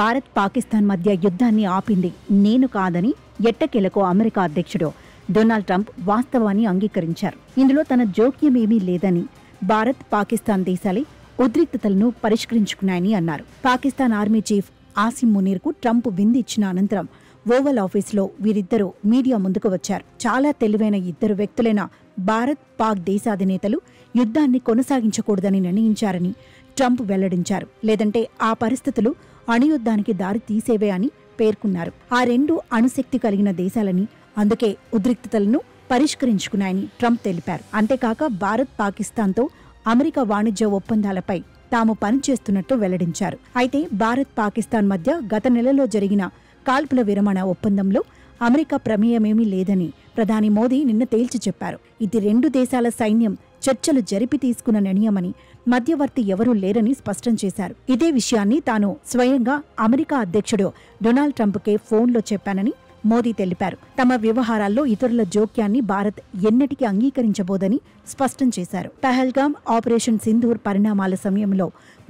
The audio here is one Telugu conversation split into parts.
భారత్ పాకిస్తాన్ మధ్య యుద్ధాన్ని ఆపింది నేను కాదని ఎట్టకేలకు అమెరికా అధ్యక్షుడు డొనాల్డ్ ట్రంప్ వాస్తవాన్ని అంగీకరించారు. ఇందులో తన జోక్యమేమీ లేదని, భారత్ పాకిస్తాన్ దేశాలే ఉద్రిక్తతలను పరిష్కరించుకున్నాయని అన్నారు. పాకిస్తాన్ ఆర్మీ చీఫ్ ఆసిమ్ మునీర్కు ట్రంప్ విందిచ్చిన అనంతరం ఓవల్ ఆఫీసులో వీరిద్దరూ మీడియా ముందుకు వచ్చారు. చాలా తెలివైన ఇద్దరు వ్యక్తులైన భారత్ పాక్ దేశాధినేతలు యుద్ధాన్ని కొనసాగించకూడదని నిర్ణయించారని ట్రంప్ వెల్లడించారు. లేదంటే ఆ పరిస్థితులు అణుయుద్ధానికి దారి తీసేవే అని పేర్కొన్నారు. ఆ రెండు అణుశక్తి కలిగిన దేశాలని, అందుకే ఉద్రిక్తతలను పరిష్కరించుకున్నాయని ట్రంప్ తెలిపారు. అంతేకాక భారత్ పాకిస్తాన్తో అమెరికా వాణిజ్య ఒప్పందాలపై తాము పనిచేస్తున్నట్టు వెల్లడించారు. అయితే భారత్ పాకిస్తాన్ మధ్య గత నెలలో జరిగిన కాల్పుల విరమణ ఒప్పందంలో అమెరికా ప్రమేయమేమీ లేదని ప్రధాని మోదీ నిన్న తేల్చి చెప్పారు. ఇది రెండు దేశాల సైన్యం చర్చలు జరిపి తీసుకున్న నిర్ణయమని, మధ్యవర్తి ఎవరూ లేరని స్పష్టం చేశారు. ఇదే విషయాన్ని తాను స్వయంగా అమెరికా అధ్యక్షుడు డొనాల్డ్ ట్రంప్కే ఫోన్లో చెప్పానని మోదీ తెలిపారు. తమ వ్యవహారాల్లో ఇతరుల జోక్యాన్ని భారత్ ఎన్నటికీ అంగీకరించబోదని స్పష్టం చేశారు. పహల్గామ్, ఆపరేషన్ సింధూర్ పరిణామాల సమయంలో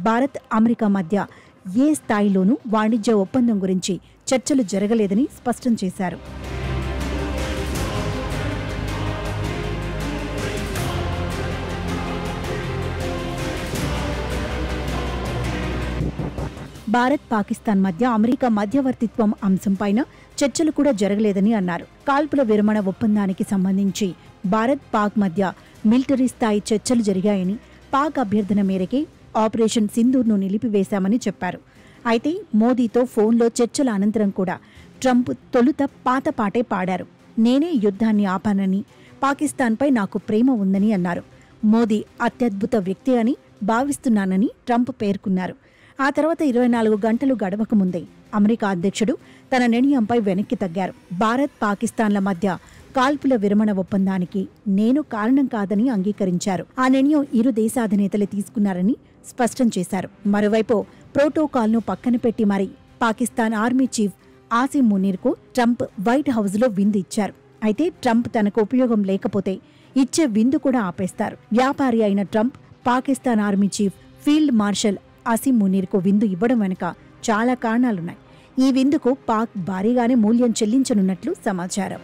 భారత్ అమెరికా మధ్య ఏ స్థాయిలోనూ వాణిజ్య ఒప్పందం గురించి చర్చలు జరగలేదని స్పష్టం చేశారు. భారత్ పాకిస్తాన్ మధ్య అమెరికా మధ్యవర్తిత్వం అంశంపైన చర్చలు కూడా జరగలేదని అన్నారు. కాల్పుల విరమణ ఒప్పందానికి సంబంధించి భారత్ పాక్ మధ్య మిలిటరీ స్థాయి చర్చలు జరిగాయని, పాక్ అభ్యర్థన మేరకే ఆపరేషన్ సింధూర్ను నిలిపివేశామని చెప్పారు. అయితే మోదీతో ఫోన్లో చర్చల అనంతరం కూడా ట్రంప్ తొలుత పాత పాటే పాడారు. నేనే యుద్ధాన్ని ఆపానని, పాకిస్తాన్పై నాకు ప్రేమ ఉందని అన్నారు. మోదీ అత్యద్భుత వ్యక్తి అని భావిస్తున్నానని ట్రంప్ పేర్కొన్నారు. ఆ తర్వాత 24 గంటలు గడవక ముందే అమెరికా అధ్యక్షుడు తన నిర్ణయంపై వెనక్కి తగ్గారు. భారత్ పాకిస్తాన్ల మధ్య కాల్పుల విరమణ ఒప్పందానికి నేను కారణం కాదని అంగీకరించారు. ఆ నిర్ణయం ఇరు దేశాధినేతలే తీసుకున్నారని స్పష్టం చేశారు. మరోవైపు ప్రోటోకాల్ను పక్కన పెట్టి మరీ పాకిస్తాన్ ఆర్మీ చీఫ్ ఆసిమ్ మునీర్కు ట్రంప్ వైట్ హౌస్లో విందు ఇచ్చారు. అయితే ట్రంప్ తనకు ఉపయోగం లేకపోతే ఇచ్చే విందు కూడా ఆపేస్తారు. వ్యాపారి అయిన Trump Pakistan army chief field marshal Asim మునీర్కు విందు ఇవ్వడం వెనుక చాలా కారణాలున్నాయి. ఈ విందుకు పాక్ భారీగానే మూల్యం చెల్లించనున్నట్లు సమాచారం.